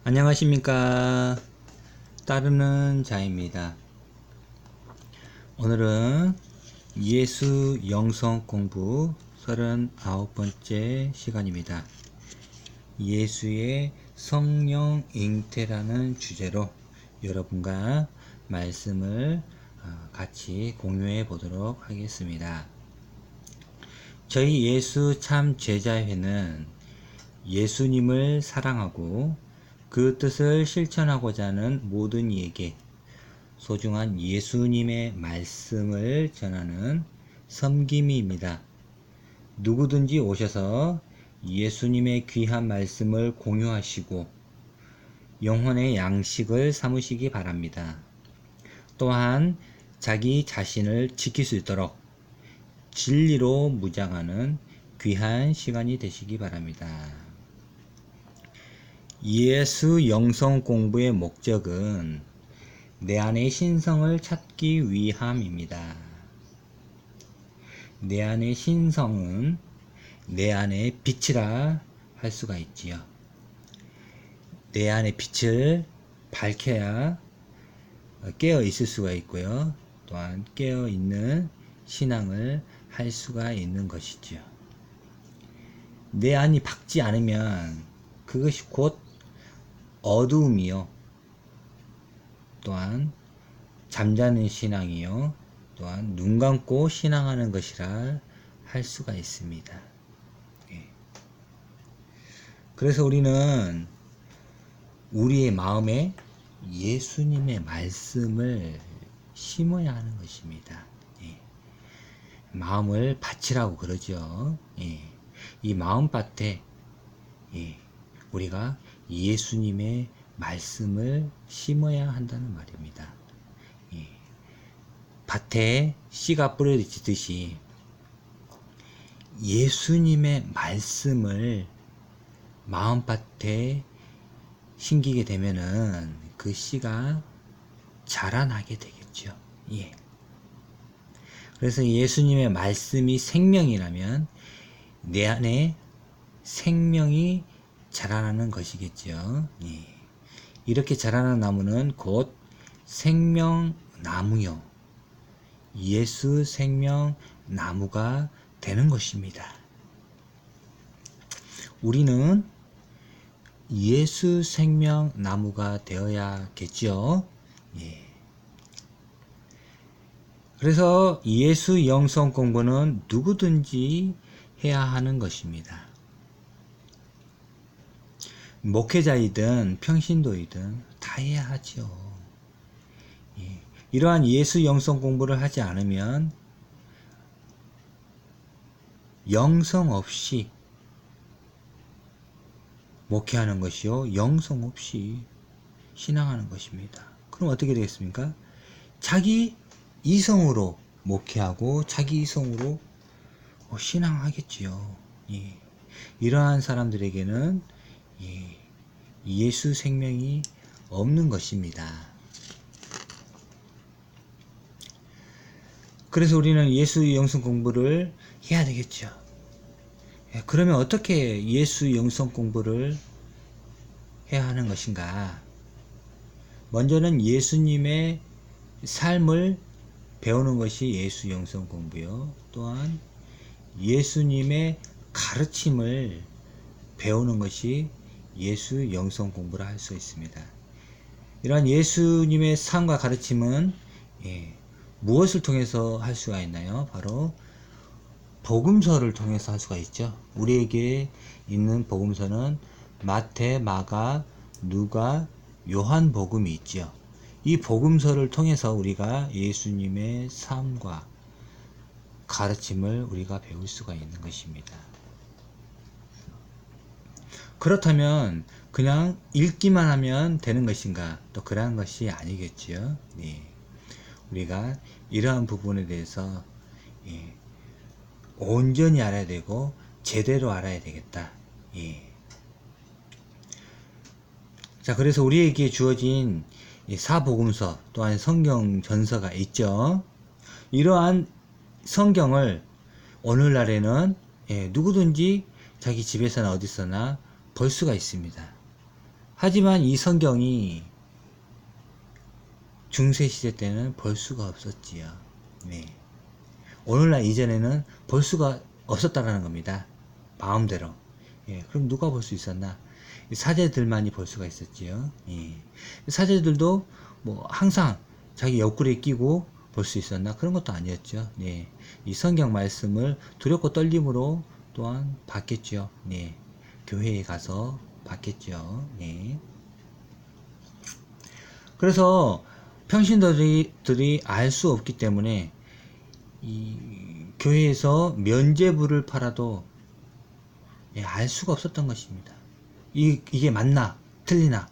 안녕하십니까. 따르는 자입니다. 오늘은 예수 영성 공부 39번째 시간입니다. 예수의 성령 잉태라는 주제로 여러분과 말씀을 같이 공유해 보도록 하겠습니다. 저희 예수 참 제자회는 예수님을 사랑하고 그 뜻을 실천하고자 하는 모든 이에게 소중한 예수님의 말씀을 전하는 섬김이입니다. 누구든지 오셔서 예수님의 귀한 말씀을 공유하시고 영혼의 양식을 삼으시기 바랍니다. 또한 자기 자신을 지킬 수 있도록 진리로 무장하는 귀한 시간이 되시기 바랍니다. 예수 영성 공부의 목적은 내 안의 신성을 찾기 위함입니다. 내 안의 신성은 내 안의 빛이라 할 수가 있지요. 내 안의 빛을 밝혀야 깨어 있을 수가 있고요. 또한 깨어 있는 신앙을 할 수가 있는 것이지요. 내 안이 밝지 않으면 그것이 곧 어두움이요. 또한 잠자는 신앙이요. 또한 눈 감고 신앙하는 것이라 할 수가 있습니다. 그래서 우리는 우리의 마음에 예수님의 말씀을 심어야 하는 것입니다. 마음을 밭이라고 그러죠. 이 마음밭에 우리가 예수님의 말씀을 심어야 한다는 말입니다. 밭에 씨가 뿌려지듯이 예수님의 말씀을 마음밭에 심기게 되면은 그 씨가 자라나게 되겠죠. 그래서 예수님의 말씀이 생명이라면 내 안에 생명이 자라나는 것이겠죠. 이렇게 자라는 나무는 곧 생명나무요. 예수 생명나무가 되는 것입니다. 우리는 예수 생명나무가 되어야겠죠. 그래서 예수 영성 공부는 누구든지 해야 하는 것입니다. 목회자이든 평신도이든 다 해야 하죠. 이러한 예수 영성 공부를 하지 않으면 영성 없이 목회하는 것이요, 영성 없이 신앙하는 것입니다. 그럼 어떻게 되겠습니까? 자기 이성으로 목회하고 자기 이성으로 신앙하겠지요. 이러한 사람들에게는 예수 생명이 없는 것입니다. 그래서 우리는 예수 영성 공부를 해야 되겠죠. 그러면 어떻게 예수 영성 공부를 해야 하는 것인가? 먼저는 예수님의 삶을 배우는 것이 예수 영성 공부요. 또한 예수님의 가르침을 배우는 것이 예수 영성 공부라 할 수 있습니다. 이러한 예수님의 삶과 가르침은 무엇을 통해서 할 수가 있나요? 바로 복음서를 통해서 할 수가 있죠. 우리에게 있는 복음서는 마태, 마가, 누가, 요한 복음이 있죠. 이 복음서를 통해서 우리가 예수님의 삶과 가르침을 우리가 배울 수가 있는 것입니다. 그렇다면 그냥 읽기만 하면 되는 것인가? 또 그러한 것이 아니겠지요. 우리가 이러한 부분에 대해서 온전히 알아야 되고 제대로 알아야 되겠다. 자, 그래서 우리에게 주어진 사복음서 또한 성경 전서가 있죠. 이러한 성경을 오늘날에는 누구든지 자기 집에서나 어디서나 볼 수가 있습니다. 하지만 이 성경이 중세시대 때는 볼 수가 없었지요. 네. 오늘날 이전에는 볼 수가 없었다라는 겁니다. 마음대로. 예, 그럼 누가 볼 수 있었나? 사제들만이 볼 수가 있었지요. 예. 사제들도 뭐 항상 자기 옆구리에 끼고 볼 수 있었나? 그런 것도 아니었죠. 네. 이 성경 말씀을 두렵고 떨림으로 또한 받겠죠. 네. 교회에 가서 받겠죠. 네. 그래서 평신도들이 알 수 없기 때문에 이 교회에서 면죄부를 팔아도 알 수가 없었던 것입니다. 이게 맞나 틀리나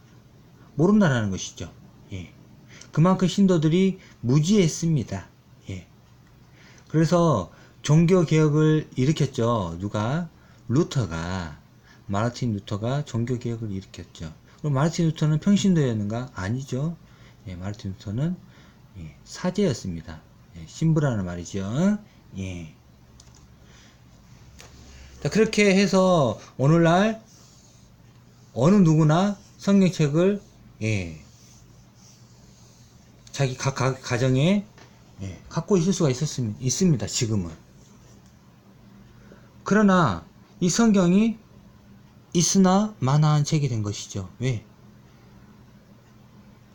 모른다라는 것이죠. 예. 그만큼 신도들이 무지했습니다. 예. 그래서 종교개혁을 일으켰죠. 누가? 루터가, 마르틴 루터가 종교개혁을 일으켰죠. 그럼 마르틴 루터는 평신도였는가? 아니죠. 예, 마르틴 루터는 사제였습니다. 예, 신부라는 말이죠. 예. 자, 그렇게 해서 오늘날 어느 누구나 성경책을 자기 각 가정에 갖고 있을 수가 있습니다. 지금은. 그러나 이 성경이 있으나 마나한 책이 된 것이죠. 왜?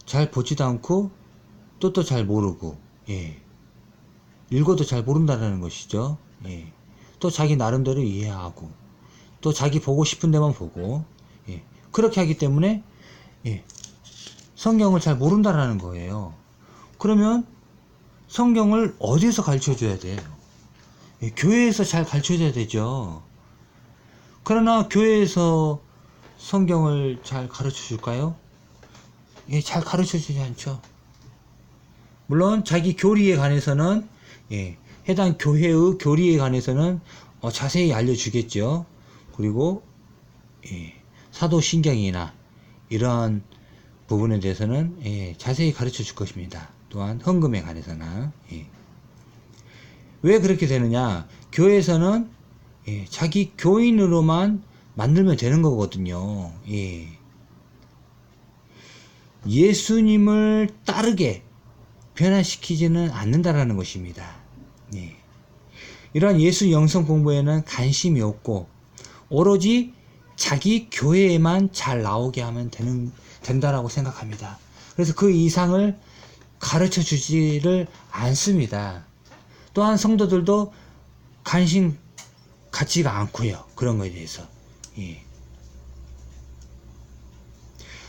잘 보지도 않고 또 잘 모르고 읽어도 잘 모른다는 것이죠. 또 자기 나름대로 이해하고 또 자기 보고 싶은 데만 보고 그렇게 하기 때문에 성경을 잘 모른다라는 거예요. 그러면 성경을 어디서 가르쳐 줘야 돼요? 교회에서 잘 가르쳐 줘야 되죠. 그러나 교회에서 성경을 잘 가르쳐 줄까요? 잘 가르쳐 주지 않죠. 물론 자기 교리에 관해서는 해당 교회의 교리에 관해서는 자세히 알려주겠죠. 그리고 사도신경이나 이러한 부분에 대해서는 자세히 가르쳐 줄 것입니다. 또한 헌금에 관해서나 왜 그렇게 되느냐? 교회에서는 자기 교인으로만 만들면 되는 거거든요. 예수님을 따르게 변화시키지는 않는다라는 것입니다. 이러한 예수 영성 공부에는 관심이 없고 오로지 자기 교회에만 잘 나오게 하면 된다라고 생각합니다. 그래서 그 이상을 가르쳐 주지를 않습니다. 또한 성도들도 관심 갖지가 않고요. 그런 거에 대해서.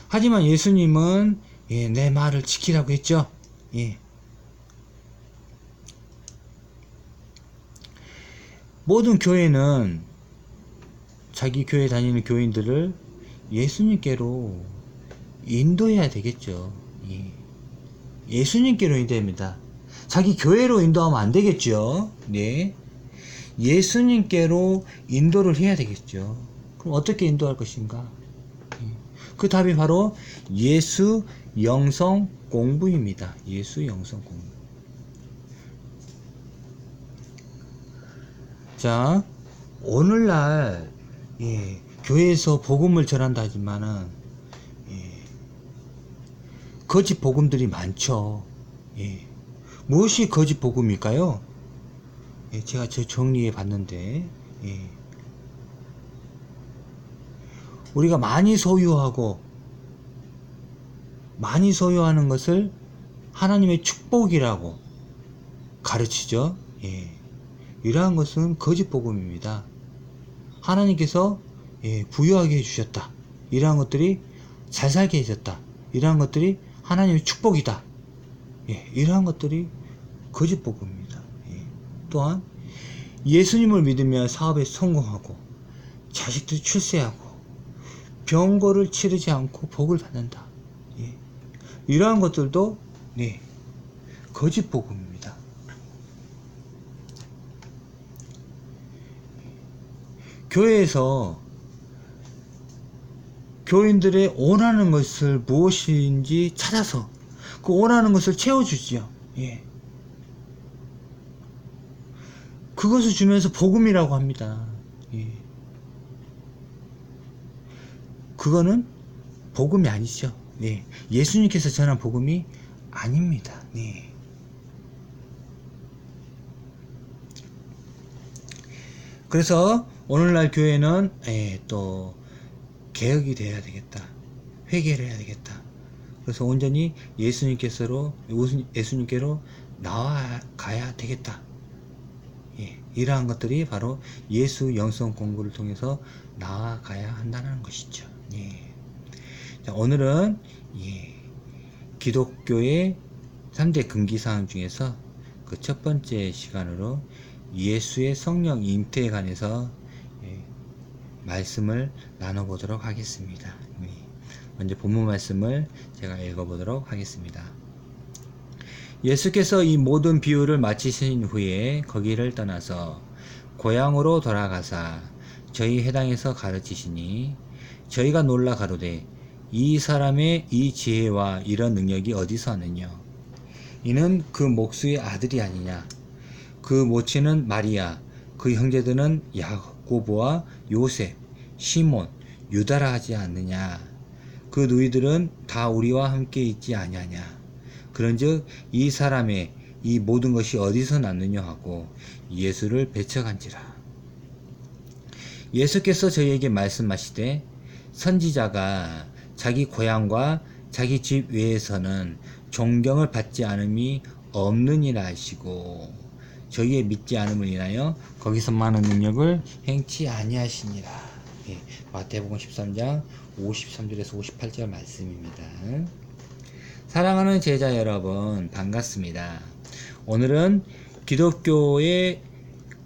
하지만 예수님은 내 말을 지키라고 했죠. 모든 교회는 자기 교회 다니는 교인들을 예수님께로 인도해야 되겠죠. 예수님께로 인도합니다. 자기 교회로 인도하면 안 되겠죠. 네. 예수님께로 인도를 해야 되겠죠. 그럼 어떻게 인도할 것인가? 그 답이 바로 예수 영성 공부입니다. 예수 영성 공부. 자, 오늘날 교회에서 복음을 전한다 하지만은 거짓 복음들이 많죠. 무엇이 거짓 복음일까요? 제가 정리해 봤는데 우리가 많이 소유하고 많이 소유하는 것을 하나님의 축복이라고 가르치죠. 이러한 것은 거짓 복음입니다. 하나님께서 부유하게 해주셨다. 이러한 것들이 잘 살게 해줬다. 이러한 것들이 하나님의 축복이다. 이러한 것들이 거짓 복음입니다. 또한 예수님을 믿으면 사업에 성공하고 자식들 출세하고 병고를 치르지 않고 복을 받는다. 이러한 것들도 거짓 복음입니다. 교회에서 교인들의 원하는 것을 무엇인지 찾아서 그 원하는 것을 채워주지요. 그것을 주면서 복음이라고 합니다. 그거는 복음이 아니죠. 네. 예수님께서 전한 복음이 아닙니다. 네. 그래서 오늘날 교회는 또 개혁이 돼야 되겠다. 회개를 해야 되겠다. 그래서 온전히 예수님께로 나아가야 되겠다. 예, 이러한 것들이 바로 예수 영성 공부를 통해서 나아가야 한다는 것이죠. 예. 자, 오늘은 기독교의 3대 금기사항 중에서 그 첫 번째 시간으로 예수의 성령 잉태에 관해서 말씀을 나눠보도록 하겠습니다. 먼저 본문 말씀을 제가 읽어보도록 하겠습니다. 예수께서 이 모든 비유를 마치신 후에 거기를 떠나서 고향으로 돌아가사 저희 회당에서 가르치시니 저희가 놀라 가로되 이 사람의 이 지혜와 이런 능력이 어디서 왔느냐? 이는 그 목수의 아들이 아니냐? 그 모친은 마리아, 그 형제들은 야고보와 요셉, 시몬, 유다라 하지 않느냐? 그 누이들은 다 우리와 함께 있지 아니하냐? 그런즉 이 사람의 이 모든 것이 어디서 났느냐 하고 예수를 배척한지라. 예수께서 저희에게 말씀하시되 선지자가 자기 고향과 자기 집 외에서는 존경을 받지 않음이 없느니라 하시고 저희의 믿지 않음을 인하여 거기서 많은 능력을 행치 아니하시니라. 예, 마태복음 13장 53절에서 58절 말씀입니다. 사랑하는 제자 여러분, 반갑습니다. 오늘은 기독교의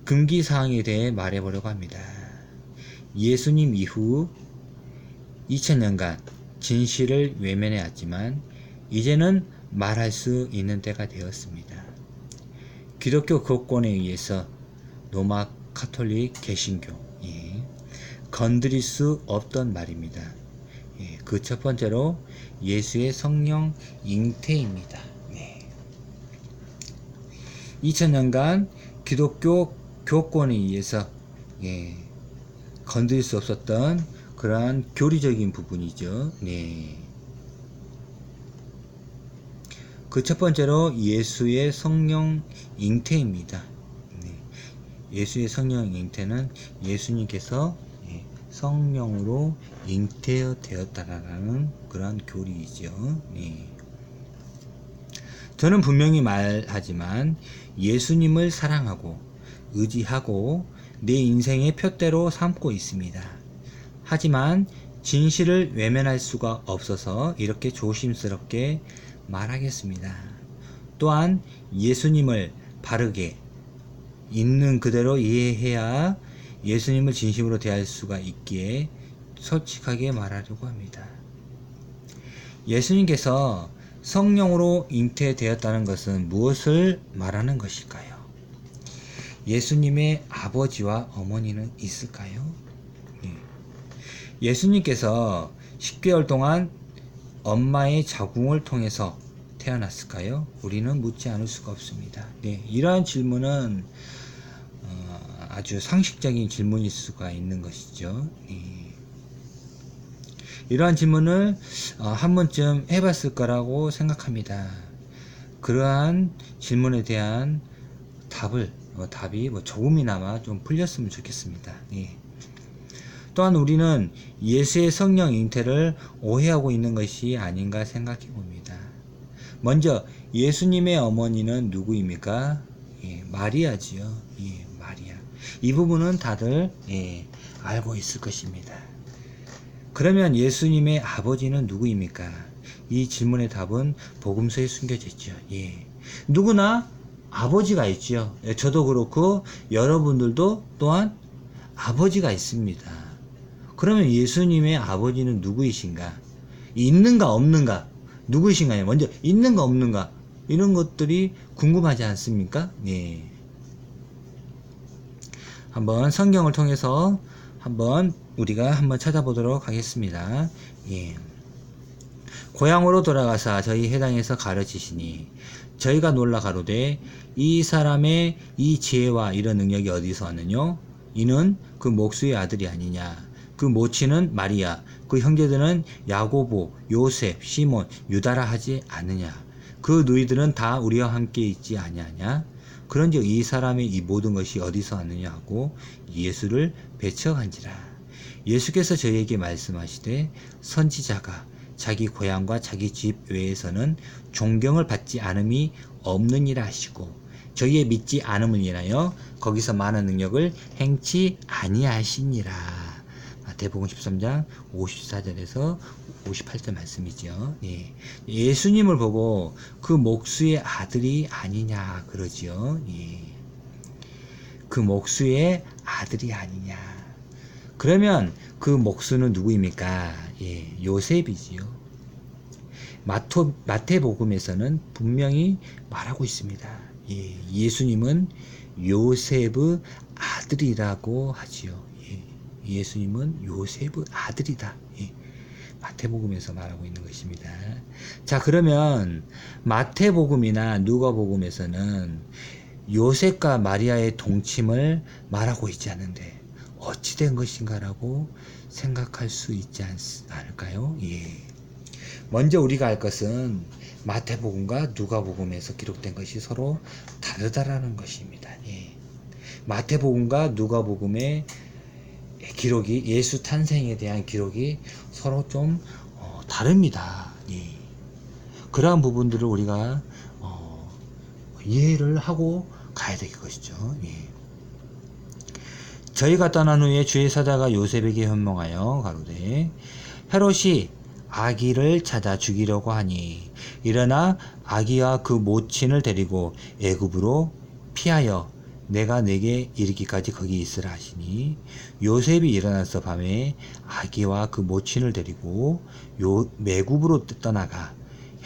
금기사항에 대해 말해보려고 합니다. 예수님 이후 2000년간 진실을 외면해 왔지만 이제는 말할 수 있는 때가 되었습니다. 기독교 교권에 의해서 로마 카톨릭 개신교 건드릴 수 없던 말입니다. 그 첫 번째로 예수의 성령 잉태입니다. 2000년간 기독교 교권에 의해서 건드릴 수 없었던 그러한 교리적인 부분이죠. 그 첫 번째로 예수의 성령 잉태입니다. 예수의 성령 잉태는 예수님께서 성령으로 잉태되었다라는 그런 교리이죠. 저는 분명히 말하지만 예수님을 사랑하고 의지하고 내 인생의 표대로 삼고 있습니다. 하지만 진실을 외면할 수가 없어서 이렇게 조심스럽게 말하겠습니다. 또한 예수님을 바르게 있는 그대로 이해해야 예수님을 진심으로 대할 수가 있기에 솔직하게 말하려고 합니다. 예수님께서 성령으로 잉태되었다는 것은 무엇을 말하는 것일까요? 예수님의 아버지와 어머니는 있을까요? 예수님께서 10개월 동안 엄마의 자궁을 통해서 태어났을까요? 우리는 묻지 않을 수가 없습니다. 이러한 질문은 아주 상식적인 질문일 수가 있는 것이죠. 이러한 질문을 한 번쯤 해봤을 거라고 생각합니다. 그러한 질문에 대한 답이 조금이나마 좀 풀렸으면 좋겠습니다. 또한 우리는 예수의 성령 잉태를 오해하고 있는 것이 아닌가 생각해 봅니다. 먼저 예수님의 어머니는 누구입니까? 마리아지요. 마리아. 이 부분은 다들 알고 있을 것입니다. 그러면 예수님의 아버지는 누구입니까? 이 질문의 답은 복음서에 숨겨져 있죠. 누구나 아버지가 있죠. 저도 그렇고 여러분들도 또한 아버지가 있습니다. 그러면 예수님의 아버지는 누구이신가? 있는가 없는가? 누구이신가요? 먼저 있는가 없는가? 이런 것들이 궁금하지 않습니까? 한번 성경을 통해서 우리가 한번 찾아보도록 하겠습니다. 고향으로 돌아가사 저희 회당에서 가르치시니 저희가 놀라 가로되 이 사람의 이 지혜와 이런 능력이 어디서 왔느냐? 이는 그 목수의 아들이 아니냐? 그 모친은 마리아, 그 형제들은 야고보, 요셉, 시몬, 유다라 하지 않느냐? 그 너희들은 다 우리와 함께 있지 아니하냐? 그런즉 이 사람의 이 모든 것이 어디서 왔느냐 하고 예수를 배척한지라. 예수께서 저희에게 말씀하시되 선지자가 자기 고향과 자기 집 외에서는 존경을 받지 않음이 없느니라 하시고 저희의 믿지 않음을 인하여 거기서 많은 능력을 행치 아니하시니라. 마태복음 13장 54절에서 58절 말씀이죠. 예. 예수님을 보고 그 목수의 아들이 아니냐 그러지요. 예. 그 목수의 아들이 아니냐. 그러면 그 목수는 누구입니까? 예, 요셉이지요. 마태복음에서는 분명히 말하고 있습니다. 예, 예수님은 요셉의 아들이라고 하지요. 예, 예수님은 요셉의 아들이다. 예, 마태복음에서 말하고 있는 것입니다. 자, 그러면 마태복음이나 누가복음에서는 요셉과 마리아의 동침을 말하고 있지 않은데 어찌 된 것인가라고 생각할 수 있지 않을까요? 예. 먼저 우리가 알 것은 마태복음과 누가복음에서 기록된 것이 서로 다르다라는 것입니다. 예. 마태복음과 누가복음의 기록이 예수 탄생에 대한 기록이 서로 좀 다릅니다. 예. 그러한 부분들을 우리가 이해를 하고 가야 될 것이죠. 예. 저희가 떠난 후에 주의 사자가 요셉에게 현몽하여 가로되 헤롯이 아기를 찾아 죽이려고 하니 일어나 아기와 그 모친을 데리고 애굽으로 피하여 내가 내게 이르기까지 거기 있으라 하시니 요셉이 일어나서 밤에 아기와 그 모친을 데리고 애굽으로 떠나가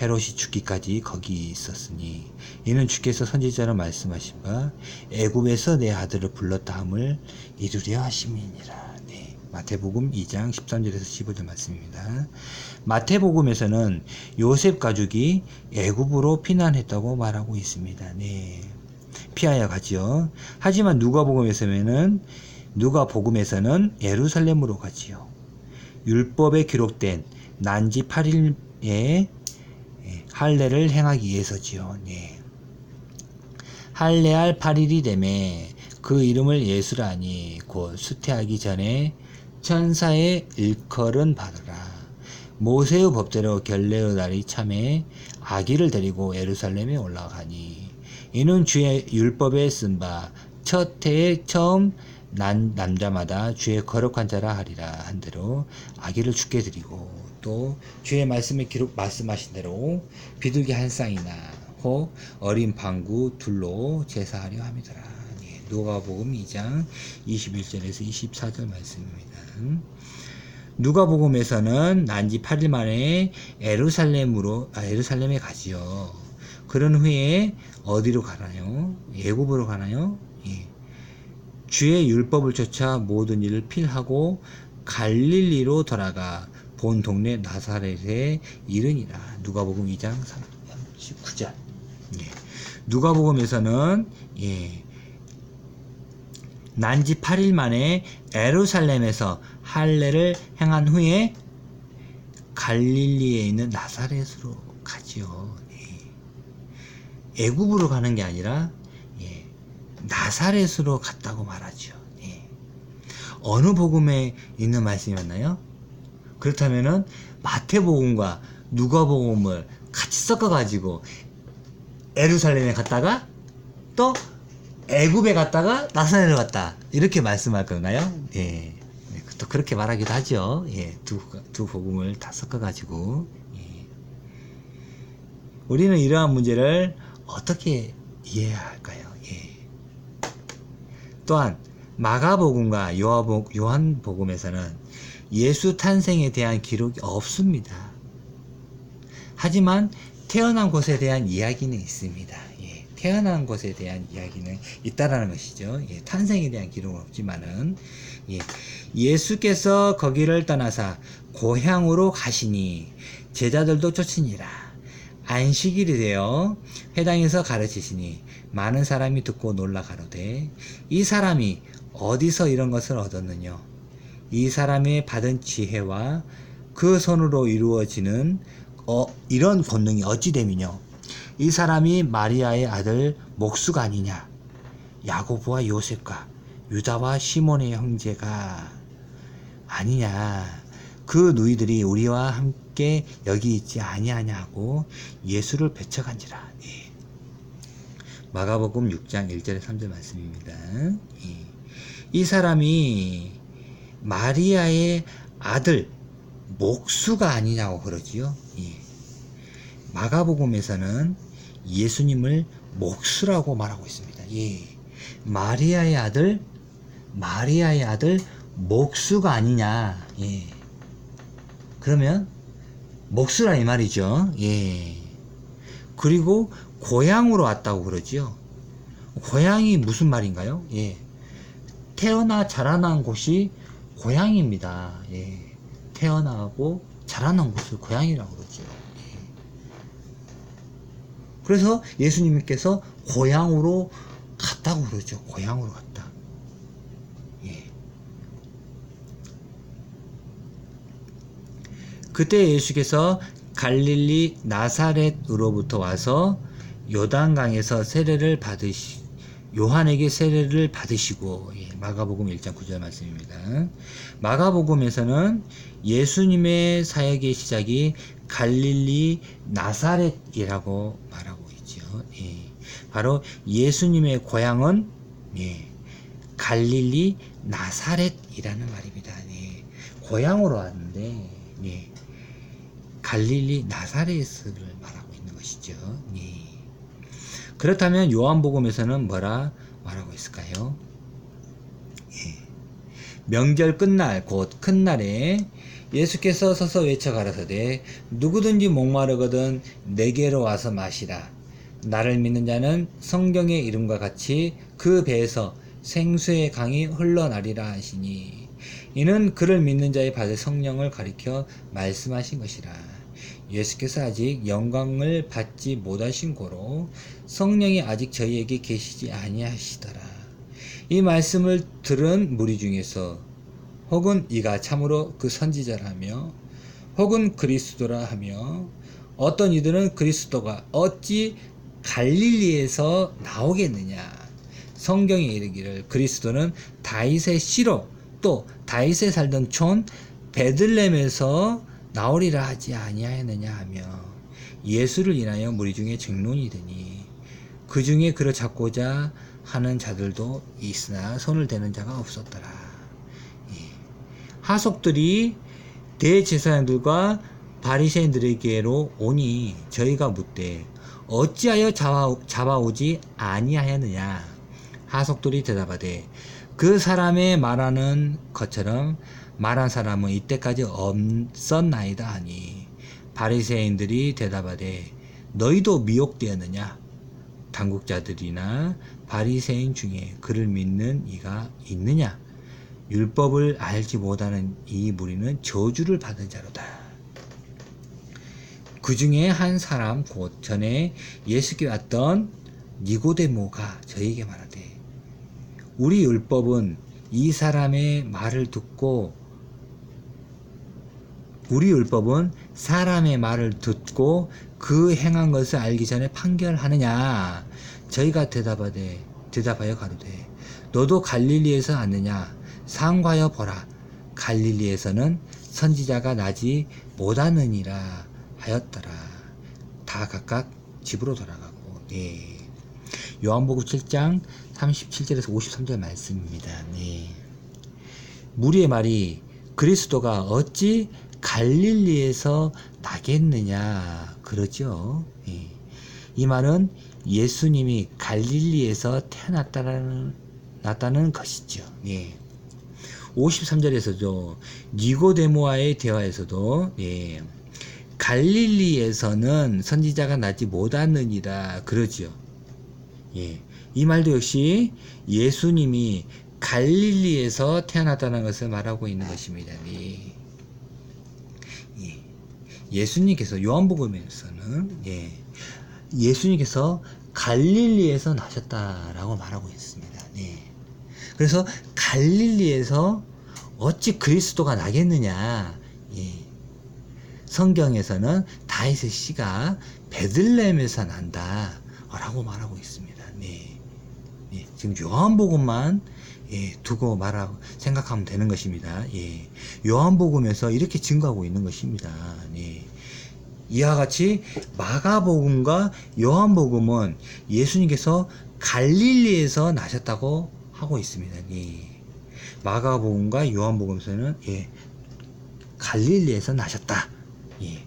헤롯이 죽기까지 거기 있었으니 이는 주께서 선지자로 말씀하신 바 애굽에서 내 아들을 불렀다 함을 이루려 하심이니라. 네. 마태복음 2장 13절에서 15절 말씀입니다. 마태복음에서는 요셉 가족이 애굽으로 피난했다고 말하고 있습니다. 네. 피하여 가지요. 하지만 누가복음에서는 예루살렘으로 가지요. 율법에 기록된 난지 8일에 할례를 행하기 위해서지요. 네. 할례할 8일이 되매 그 이름을 예수라 하니 곧 수태하기 전에 천사의 일컬은 받으라. 모세의 법대로 결례의 날이 참에 아기를 데리고 예루살렘에 올라가니 이는 주의 율법에 쓴 바 첫 해에 처음 난 남자마다 주의 거룩한 자라 하리라 한대로 아기를 죽게 드리고 또 주의 말씀에 말씀하신 대로 비둘기 한 쌍이나 혹 어린 방구 둘로 제사하려 함이더라. 예, 누가복음 2장 21절에서 24절 말씀입니다. 누가복음에서는 난지 8일 만에 예루살렘에 가지요. 그런 후에 어디로 가나요? 애굽으로 가나요? 예. 주의 율법을 쫓아 모든 일을 필하고 갈릴리로 돌아가 본 동네 나사렛에 이르니라. 누가복음 2장 39절. 예. 누가복음에서는 난지 8일 만에 예루살렘에서 할례를 행한 후에 갈릴리에 있는 나사렛으로 가지요. 애굽으로 가는 게 아니라 나사렛으로 갔다고 말하죠. 어느 복음에 있는 말씀이었나요? 그렇다면은 마태복음과 누가복음을 같이 섞어가지고 예루살렘에 갔다가 또 애굽에 갔다가 나사렛에 갔다 이렇게 말씀할 건가요? 예, 또 그렇게 말하기도 하죠. 예, 두 복음을 다 섞어가지고 우리는 이러한 문제를 어떻게 이해해야 할까요? 예. 또한 마가복음과 요한복음에서는 예수 탄생에 대한 기록이 없습니다. 하지만 태어난 곳에 대한 이야기는 있습니다. 예. 태어난 곳에 대한 이야기는 있다라는 것이죠. 예. 탄생에 대한 기록은 없지만은 예수께서 거기를 떠나사 고향으로 가시니 제자들도 쫓으니라. 안식일이 되어 회당에서 가르치시니 많은 사람이 듣고 놀라 가로되 이 사람이 어디서 이런 것을 얻었느냐? 이 사람이 받은 지혜와 그 손으로 이루어지는 이런 권능이 어찌 됨이뇨. 이 사람이 마리아의 아들 목수가 아니냐. 야고보와 요셉과 유다와 시몬의 형제가 아니냐. 그 누이들이 우리와 함께 여기 있지 아니하냐 하고 예수를 배척한지라. 예. 마가복음 6장 1절에 3절 말씀입니다. 예. 이 사람이 마리아의 아들 목수가 아니냐고 그러지요. 예. 마가복음에서는 예수님을 목수라고 말하고 있습니다. 예. 마리아의 아들 목수가 아니냐. 예. 그러면 목수라 이 말이죠. 예. 그리고 고향으로 왔다고 그러지요. 고향이 무슨 말인가요? 예. 태어나 자라난 곳이 고향입니다. 예. 태어나고 자라난 곳을 고향이라고 그러죠. 예. 그래서 예수님께서 고향으로 갔다고 그러죠. 고향으로 갔다. 예. 그때 예수께서 갈릴리 나사렛으로부터 와서 요단강에서 요한에게 세례를 받으시고, 예, 마가복음 1장 9절 말씀입니다. 마가복음에서는 예수님의 사역의 시작이 갈릴리 나사렛이라고 말하고 있죠. 예, 바로 예수님의 고향은 갈릴리 나사렛이라는 말입니다. 예, 고향으로 왔는데 갈릴리 나사렛을 말하고 있는 것이죠. 예. 그렇다면 요한복음에서는 뭐라 말하고 있을까요? 예. 명절 끝날 곧 큰 날에 예수께서 서서 외쳐 가라사대 누구든지 목마르거든 내게로 와서 마시라. 나를 믿는 자는 성경의 이름과 같이 그 배에서 생수의 강이 흘러나리라 하시니 이는 그를 믿는 자의 받을 성령을 가리켜 말씀하신 것이라. 예수께서 아직 영광을 받지 못하신 고로 성령이 아직 저희에게 계시지 아니하시더라. 이 말씀을 들은 무리 중에서 혹은 이가 참으로 그 선지자라며 혹은 그리스도라 하며 어떤 이들은 그리스도가 어찌 갈릴리에서 나오겠느냐. 성경에 이르기를 그리스도는 다윗의 씨로 또 다윗에 살던 촌 베들렘에서 나오리라 하지 아니하였느냐 하며 예수를 인하여 무리 중에 증론이 되니 그 중에 그를 잡고자 하는 자들도 있으나 손을 대는 자가 없었더라. 예. 하속들이 대제사장들과 바리새인들에게로 오니 저희가 묻되 어찌하여 잡아오지 아니하였느냐. 하속들이 대답하되 그 사람의 말하는 것처럼 말한 사람은 이때까지 없었나이다 하니 바리새인들이 대답하되 너희도 미혹되었느냐. 당국자들이나 바리새인 중에 그를 믿는 이가 있느냐. 율법을 알지 못하는 이 무리는 저주를 받은 자로다. 그 중에 한 사람 곧 전에 예수께 왔던 니고데모가 저에게 말하되 우리 율법은 이 사람의 말을 듣고 사람의 말을 듣고 그 행한 것을 알기 전에 판결하느냐. 저희가 대답하여 가로되 너도 갈릴리에서 왔느냐. 상과하여 보라. 갈릴리에서는 선지자가 나지 못하느니라 하였더라. 다 각각 집으로 돌아가고. 네. 요한복음 7장 37절에서 53절 말씀입니다. 네. 무리의 말이 그리스도가 어찌 갈릴리에서 나겠느냐 그러죠. 예. 이 말은 예수님이 갈릴리에서 태어났다는 것이죠. 예. 53절에서도 니고데모와의 대화에서도 갈릴리에서는 선지자가 나지 못하느니라 그러죠. 예. 이 말도 역시 예수님이 갈릴리에서 태어났다는 것을 말하고 있는 것입니다. 예. 예수님께서 요한복음에서는 예수님께서 갈릴리에서 나셨다라고 말하고 있습니다. 네. 그래서 갈릴리에서 어찌 그리스도가 나겠느냐. 예. 성경에서는 다윗의 씨가 베들레헴에서 난다 라고 말하고 있습니다. 네. 예. 지금 요한복음만 두고 말하고 생각하면 되는 것입니다. 예. 요한복음에서 이렇게 증거하고 있는 것입니다. 네. 이와 같이 마가복음과 요한복음은 예수님께서 갈릴리에서 나셨다고 하고 있습니다. 예. 마가복음과 요한복음에서는 갈릴리에서 나셨다. 예.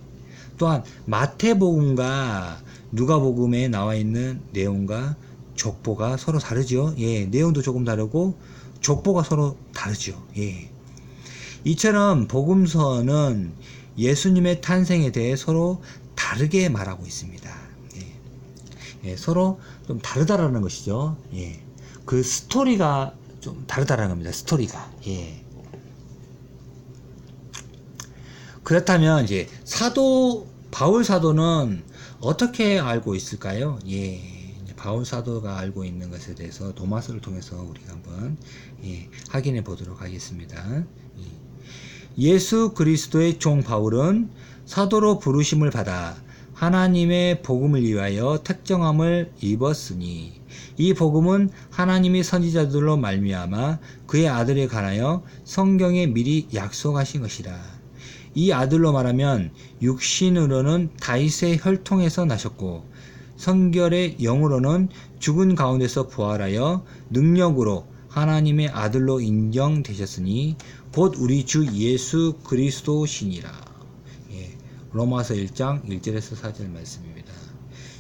또한 마태복음과 누가복음에 나와 있는 내용과 족보가 서로 다르죠. 예. 내용도 조금 다르고 족보가 서로 다르죠. 예. 이처럼 복음서는 예수님의 탄생에 대해 서로 다르게 말하고 있습니다. 예. 예. 서로 좀 다르다라는 것이죠. 예. 그 스토리가 좀 다르다라는 겁니다. 스토리가. 예. 그렇다면 이제 바울 사도는 어떻게 알고 있을까요? 예. 바울 사도가 알고 있는 것에 대해서 도마스를 통해서 우리가 한번 확인해 보도록 하겠습니다. 예수 그리스도의 종 바울은 사도로 부르심을 받아 하나님의 복음을 위하여 택정함을 입었으니 이 복음은 하나님이 선지자들로 말미암아 그의 아들에 관하여 성경에 미리 약속하신 것이라. 이 아들로 말하면 육신으로는 다윗의 혈통에서 나셨고 성결의 영으로는 죽은 가운데서 부활하여 능력으로 하나님의 아들로 인정되셨으니 곧 우리 주 예수 그리스도시니라. 예, 로마서 1장 1절에서 4절 말씀입니다.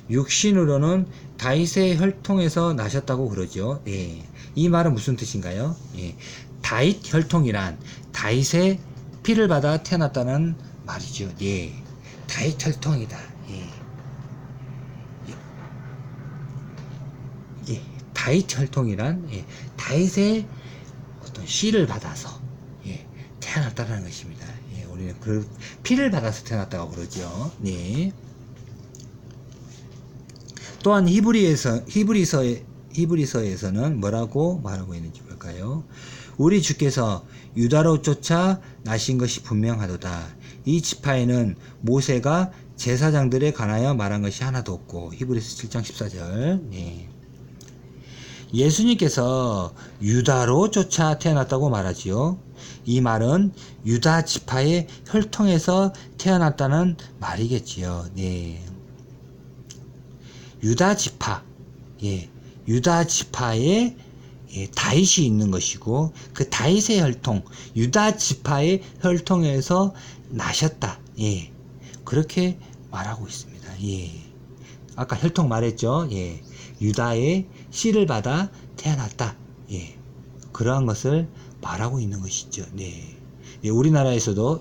육신으로는 다윗의 혈통에서 나셨다고 그러죠. 예, 이 말은 무슨 뜻인가요? 예, 다윗 혈통이란 다윗의 피를 받아 태어났다는 말이죠. 예, 다윗 혈통이다. 예. 예, 다윗 혈통이란 다윗의 어떤 씨를 받아서 태어났다는 것입니다. 예, 우리는 그 피를 받아서 태어났다고 그러죠. 네. 또한 히브리서에서는 뭐라고 말하고 있는지 볼까요? 우리 주께서 유다로 쫓아 나신 것이 분명하도다. 이 지파에는 모세가 제사장들에 관하여 말한 것이 하나도 없고. 히브리서 7장 14절. 네. 예수님께서 유다로 쫓아 태어났다고 말하지요. 이 말은 유다 지파의 혈통에서 태어났다는 말이겠지요. 네. 유다 지파, 유다 지파에 다윗이 있는 것이고 그 다윗의 혈통, 유다 지파의 혈통에서 나셨다. 그렇게 말하고 있습니다. 아까 혈통 말했죠. 유다의 씨를 받아 태어났다. 그러한 것을 말하고 있는 것이죠. 우리나라에서도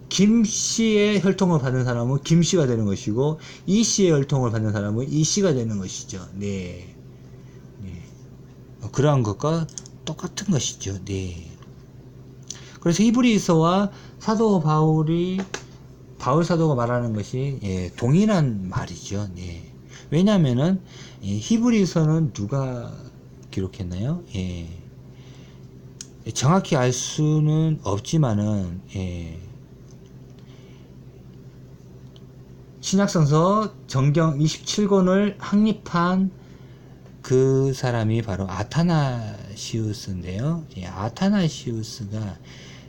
김 씨의 혈통을 받는 사람은 김 씨가 되는 것이고 이 씨의 혈통을 받는 사람은 이 씨가 되는 것이죠. 그러한 것과 똑같은 것이죠. 그래서 히브리서와 사도 바울 사도가 말하는 것이 동일한 말이죠. 왜냐하면은 히브리서는 누가 기록했나요? 정확히 알 수는 없지만은 신약성서 정경 27권을 확립한 그 사람이 바로 아타나시우스인데요. 아타나시우스가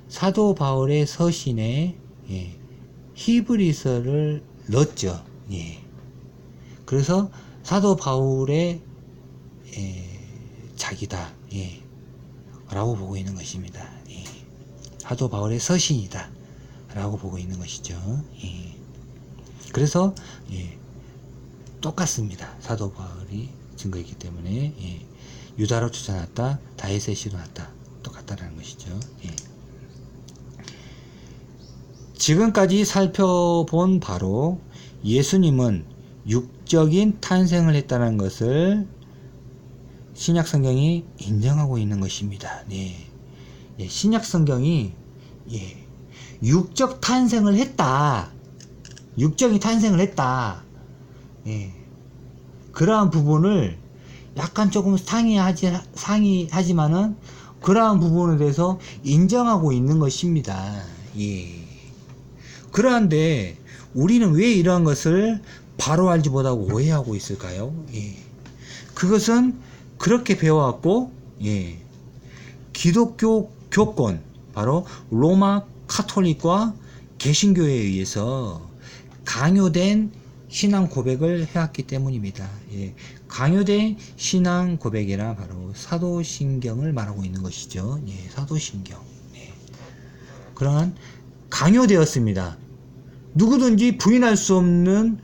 사도 바울의 서신에 히브리서를 넣었죠. 그래서 사도 바울의 자기다 라고 보고 있는 것입니다. 사도 바울의 서신이다 라고 보고 있는 것이죠. 그래서 똑같습니다. 사도 바울이 증거했기 때문에 유다로 쫓아났다, 다윗의 씨로 났다, 똑같다라는 것이죠. 지금까지 살펴본 바로 예수님은 육적인 탄생을 했다는 것을 신약 성경이 인정하고 있는 것입니다. 신약 성경이 육적 탄생을 했다. 육적인 탄생을 했다. 그러한 부분을 약간 조금 상이하지만은 그러한 부분에 대해서 인정하고 있는 것입니다. 예. 그러한데 우리는 왜 이러한 것을 바로 알지 못하고 오해하고 있을까요? 예. 그것은 그렇게 배워왔고, 예. 기독교 교권, 바로 로마 카톨릭과 개신교에 의해서 강요된 신앙 고백을 해왔기 때문입니다. 예. 강요된 신앙 고백이라 바로 사도신경을 말하고 있는 것이죠. 예. 사도신경. 예. 그러한 강요되었습니다. 누구든지 부인할 수 없는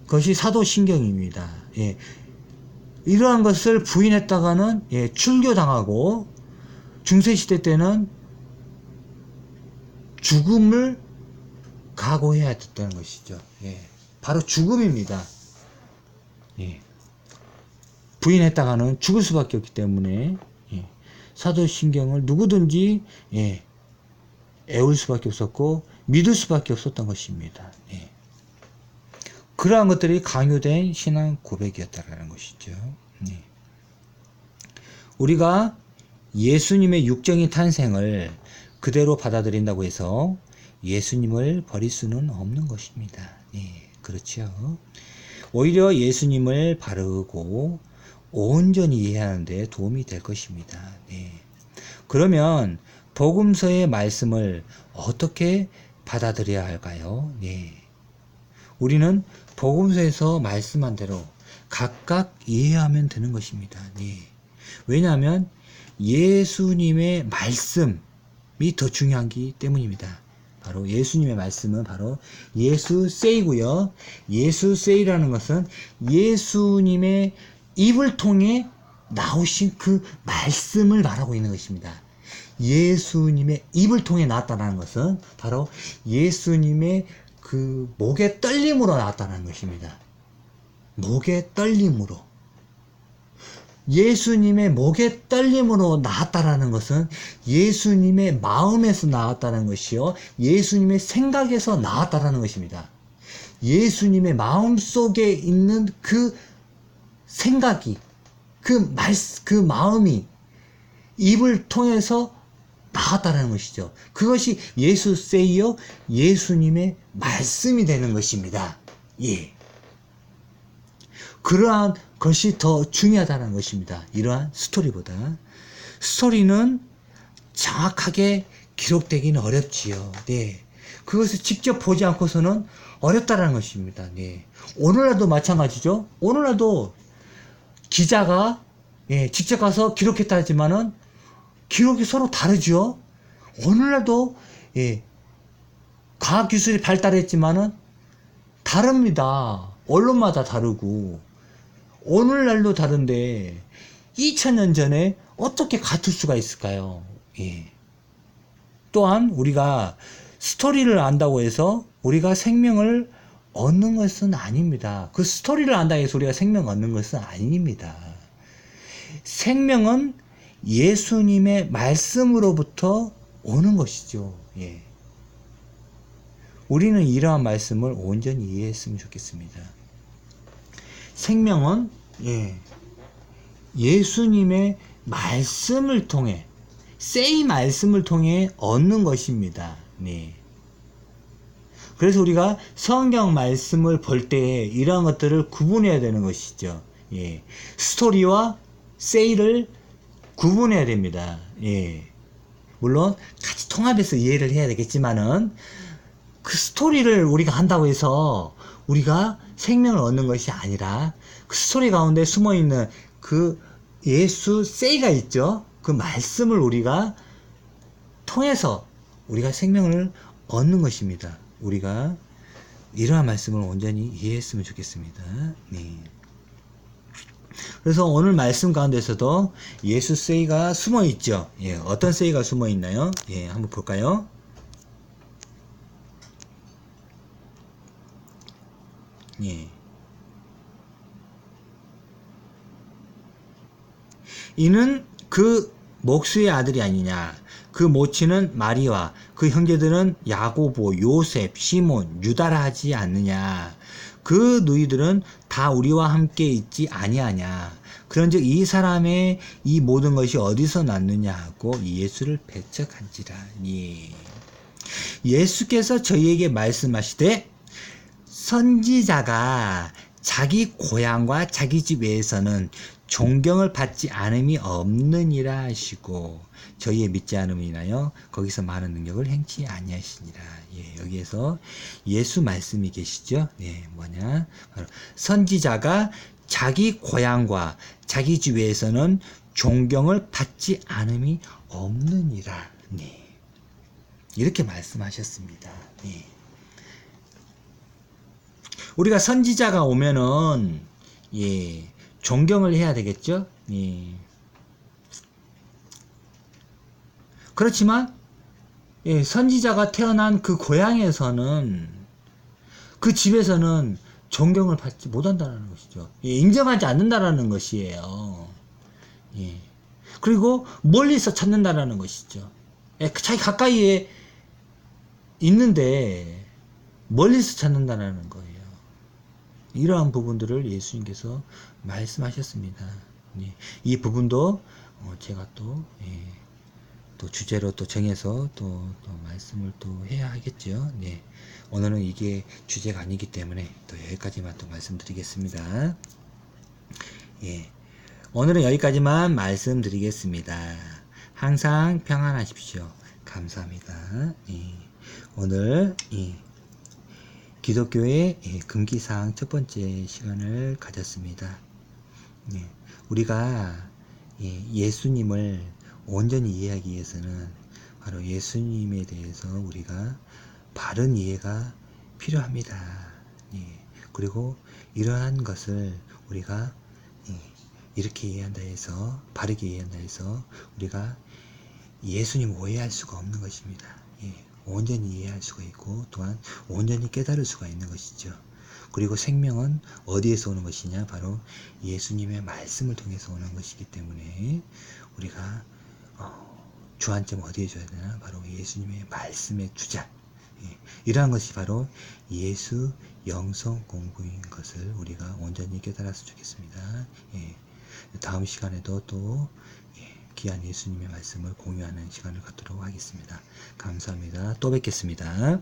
것이 사도신경입니다. 예. 이러한 것을 부인했다가는 예, 출교당하고 중세시대 때는 죽음을 각오해야 됐다는 것이죠. 예. 바로 죽음입니다. 예. 부인했다가는 죽을 수밖에 없기 때문에 예. 사도신경을 누구든지 예, 애울 수밖에 없었고 믿을 수밖에 없었던 것입니다. 예. 그러한 것들이 강요된 신앙 고백이었다라는 것이죠. 예. 우리가 예수님의 육적인 탄생을 그대로 받아들인다고 해서 예수님을 버릴 수는 없는 것입니다. 예, 그렇죠. 오히려 예수님을 바르고 온전히 이해하는 데 도움이 될 것입니다. 예. 그러면 복음서의 말씀을 어떻게 받아들여야 할까요? 예. 우리는 복음서에서 말씀한 대로 각각 이해하면 되는 것입니다. 예. 왜냐하면 예수님의 말씀이 더 중요하기 때문입니다. 바로 예수님의 말씀은 바로 예수 세이고요. 예수 세이라는 것은 예수님의 입을 통해 나오신 그 말씀을 말하고 있는 것입니다. 예수님의 입을 통해 나왔다는 것은 바로 예수님의 그 목의 떨림으로 나왔다는 것입니다. 목의 떨림으로. 예수님의 목의 떨림으로 나왔다라는 것은 예수님의 마음에서 나왔다는 것이요. 예수님의 생각에서 나왔다라는 것입니다. 예수님의 마음 속에 있는 그 생각이, 그 마음이 입을 통해서 나왔다는 것이죠. 그것이 예수 세이요. 예수님의 말씀이 되는 것입니다. 예. 그러한 것이 더 중요하다는 것입니다. 이러한 스토리보다. 스토리는 정확하게 기록되기는 어렵지요. 네. 그것을 직접 보지 않고서는 어렵다는 것입니다. 네. 오늘날도 마찬가지죠. 오늘날도 기자가 예, 직접 가서 기록했다 하지만은 기록이 서로 다르죠. 오늘날도 예, 과학기술이 발달했지만은 다릅니다. 언론마다 다르고 오늘날도 다른데 2000년 전에 어떻게 같을 수가 있을까요? 예. 또한 우리가 스토리를 안다고 해서 우리가 생명을 얻는 것은 아닙니다. 그 스토리를 안다고 해서 우리가 생명을 얻는 것은 아닙니다. 생명은 예수님의 말씀으로부터 오는 것이죠. 예. 우리는 이러한 말씀을 온전히 이해했으면 좋겠습니다. 생명은 예수님의 말씀을 통해 세이 말씀을 통해 얻는 것입니다. 네. 그래서 우리가 성경 말씀을 볼 때 이러한 것들을 구분해야 되는 것이죠. 예. 스토리와 세이를 구분해야 됩니다. 예. 물론 같이 통합해서 이해를 해야 되겠지만은 그 스토리를 우리가 한다고 해서 우리가 생명을 얻는 것이 아니라 그 스토리 가운데 숨어있는 그 예수 세이가 있죠. 그 말씀을 우리가 통해서 우리가 생명을 얻는 것입니다. 우리가 이러한 말씀을 온전히 이해했으면 좋겠습니다. 네. 그래서 오늘 말씀 가운데서도 예수 세이가 숨어 있죠. 예, 어떤 세이가 숨어 있나요? 예, 한번 볼까요? 예. 이는 그 목수의 아들이 아니냐. 그 모친은 마리와 그 형제들은 야고보, 요셉, 시몬, 유다라 하지 않느냐. 그 너희들은 다 우리와 함께 있지 아니하냐. 그런즉 이 사람의 이 모든 것이 어디서 났느냐 하고 예수를 배척한지라. 예. 예수께서 저희에게 말씀하시되 선지자가 자기 고향과 자기 집 외에서는 존경을 받지 않음이 없느니라 하시고 저희의 믿지 않음을 인하여 거기서 많은 능력을 행치 아니하시니라. 예, 여기에서 예수 말씀이 계시죠. 네, 뭐냐? 바로 선지자가 자기 고향과 자기 집 외에서는 존경을 받지 않음이 없느니라. 네. 이렇게 말씀하셨습니다. 네. 우리가 선지자가 오면은 예, 존경을 해야 되겠죠? 예. 그렇지만 예, 선지자가 태어난 그 고향에서는 그 집에서는 존경을 받지 못한다는 것이죠. 예, 인정하지 않는다라는 것이에요. 예. 그리고 멀리서 찾는다라는 것이죠. 예, 자기 가까이에 있는데 멀리서 찾는다라는 거예요. 이러한 부분들을 예수님께서 말씀하셨습니다. 예, 이 부분도 제가 또 주제로 또 정해서 또 말씀을 또 해야 하겠죠. 네. 오늘은 이게 주제가 아니기 때문에 또 여기까지만 또 말씀드리겠습니다. 예. 오늘은 여기까지만 말씀드리겠습니다. 항상 평안하십시오. 감사합니다. 예. 오늘 기독교의 금기사항 첫 번째 시간을 가졌습니다. 예. 우리가 예수님을 온전히 이해하기 위해서는 바로 예수님에 대해서 우리가 바른 이해가 필요합니다. 예. 그리고 이러한 것을 우리가 이렇게 이해한다 해서 바르게 이해한다 해서 우리가 예수님 오해할 수가 없는 것입니다. 예. 온전히 이해할 수가 있고 또한 온전히 깨달을 수가 있는 것이죠. 그리고 생명은 어디에서 오는 것이냐? 바로 예수님의 말씀을 통해서 오는 것이기 때문에 우리가 주안점 어디에 줘야 되나? 바로 예수님의 말씀에 주자. 예, 이러한 것이 바로 예수 영성 공부인 것을 우리가 온전히 깨달았으면 좋겠습니다. 예, 다음 시간에도 또 귀한 예수님의 말씀을 공유하는 시간을 갖도록 하겠습니다. 감사합니다. 또 뵙겠습니다.